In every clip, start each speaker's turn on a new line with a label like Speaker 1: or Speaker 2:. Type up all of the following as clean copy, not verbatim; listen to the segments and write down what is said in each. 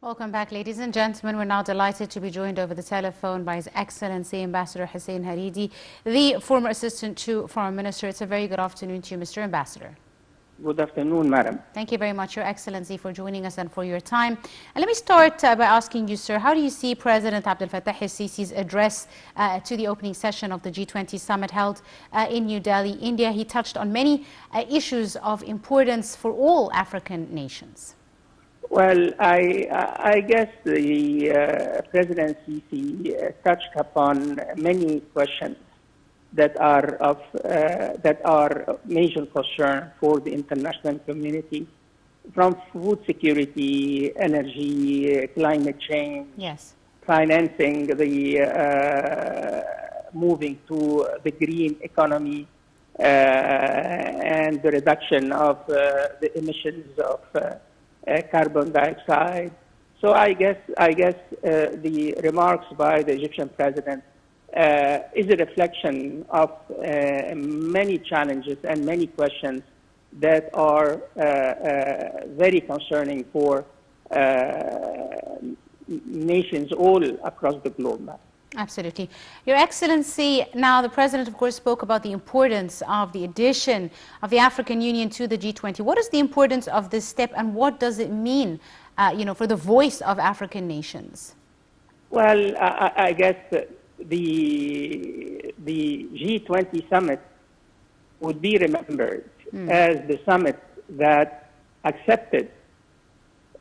Speaker 1: Welcome back, ladies and gentlemen. We're now delighted to be joined over the telephone by His Excellency Ambassador Hussien Haridy, the former Assistant to Foreign Minister. It's a very good afternoon to you, Mr. Ambassador.
Speaker 2: Good afternoon, madam.
Speaker 1: Thank you very much, Your Excellency, for joining us and for your time. And let me start by asking you, sir, how do you see President Abdel Fattah el-Sisi's address to the opening session of the G20 summit held in New Delhi, India? He touched on many issues of importance for all African nations.
Speaker 2: Well, I guess the President Sisi touched upon many questions that are major concern for the international community, from food security, energy, climate change,
Speaker 1: yes,
Speaker 2: financing the moving to the green economy, and the reduction of the emissions of carbon dioxide. So I guess the remarks by the Egyptian president is a reflection of many challenges and many questions that are very concerning for nations all across the globe now.
Speaker 1: Absolutely. Your Excellency, now the President, of course, spoke about the importance of the addition of the African Union to the G20. What is the importance of this step, and what does it mean, for the voice of African nations?
Speaker 2: Well, I guess the G20 summit would be remembered as the summit that accepted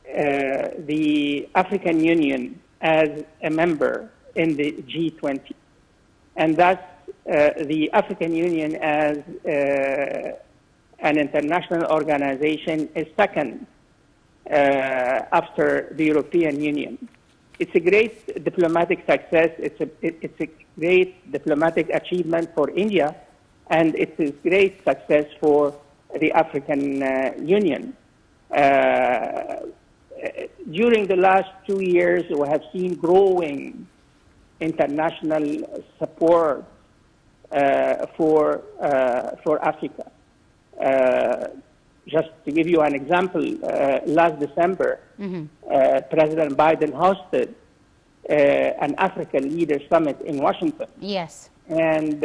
Speaker 2: the African Union as a member in the G20, and thus the African Union as an international organization is second after the European Union. It's a great diplomatic success. It's a great diplomatic achievement for India, and it's a great success for the African Union. During the last 2 years, we have seen growing international support for Africa. Just to give you an example, last December, President Biden hosted an African Leaders Summit in Washington.
Speaker 1: Yes.
Speaker 2: And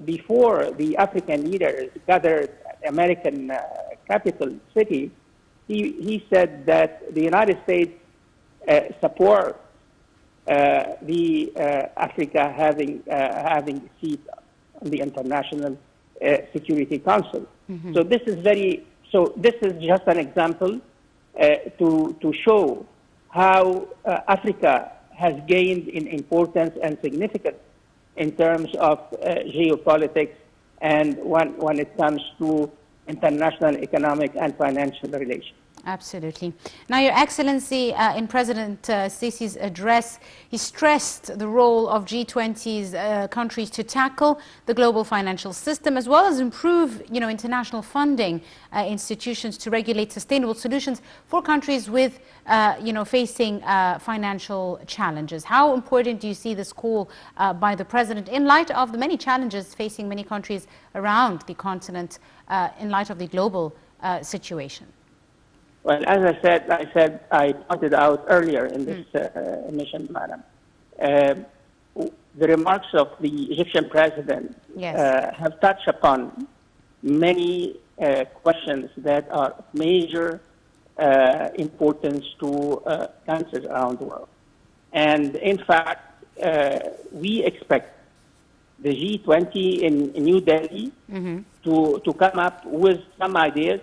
Speaker 2: before the African leaders gathered at the American capital city, he said that the United States supports Africa having a seat on the International Security Council. So this is just an example to show how Africa has gained in importance and significance in terms of geopolitics and when it comes to international economic and financial relations.
Speaker 1: Absolutely. Now, Your Excellency, in President Sisi's address, he stressed the role of G20's countries to tackle the global financial system, as well as improve, international funding institutions to regulate sustainable solutions for countries with, facing financial challenges. How important do you see this call by the President in light of the many challenges facing many countries around the continent, in light of the global situation?
Speaker 2: Well, as I pointed out earlier in this mission, madam, the remarks of the Egyptian president have touched upon many questions that are of major importance to countries around the world. And in fact, we expect the G20 in New Delhi to come up with some ideas,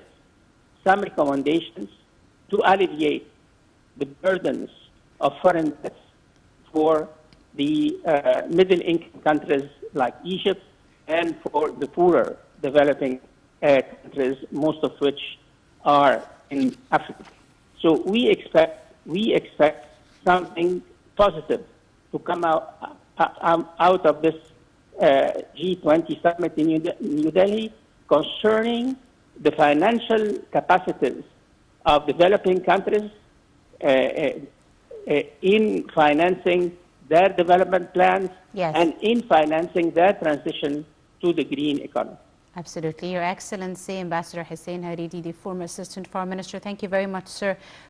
Speaker 2: some recommendations to alleviate the burdens of foreign debts for the middle-income countries like Egypt and for the poorer developing countries, most of which are in Africa. So we expect something positive to come out of this G20 summit in New Delhi concerning the financial capacities of developing countries in financing their development plans and in financing their transition to the green economy.
Speaker 1: Absolutely. Your Excellency, Ambassador Hussien Haridy, the former Assistant Foreign Minister, thank you very much, sir.